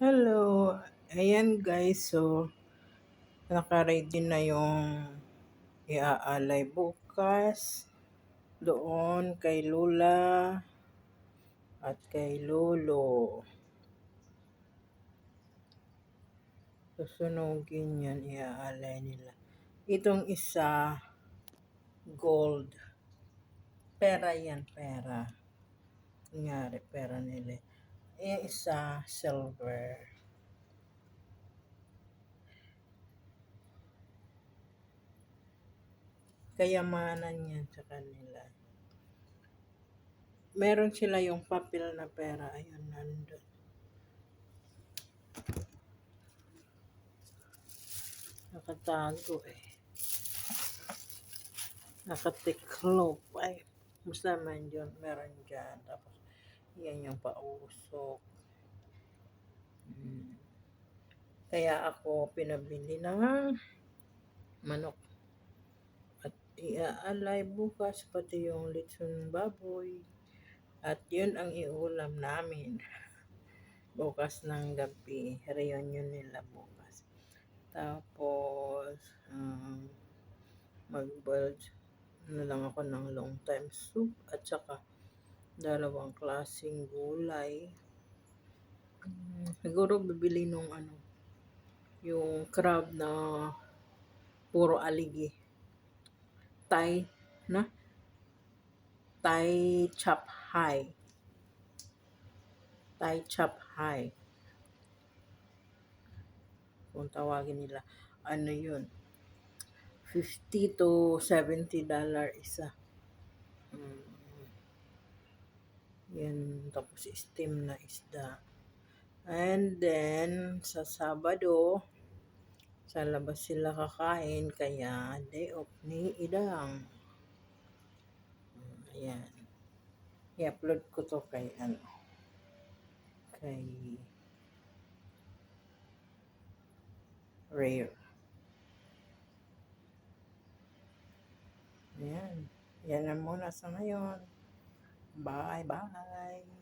Hello! Ayan guys, so naka-ready na yung iaalay bukas doon kay Lola at kay Lolo. Susunugin yan, iaalay nila. Itong isa, gold. Pera yan, pera. Kunyari, pera nila. Yung isa, silver. Kayamanan yan sa kanila. Meron sila yung papel na pera. Ayun, nandun. Nakatago eh. Nakatiklop. Ay, basta man yun. Meron dyan. Tapos, yan yung pausok. Kaya ako pinabili ng manok. At iaalay bukas pati yung lechon baboy. At yun ang iulam namin. Bukas ng gabi. Reunion nila bukas. Tapos, mag-boiled na lang ako ng long time soup at saka dalawang klaseng gulay. Siguro bibili nung yung crab na puro aligi. Thai, na? Thai chop high. Thai chop high. Kung tawagin nila. Ano yun? $50 to $70 isa. Yan, tapos steam na isda. And then, sa Sabado, sa labas sila kakain, kaya day off ni Idang. Ayan. I-upload ko to kay Rare. Ayan. Yan na muna sa ngayon. Bye-bye.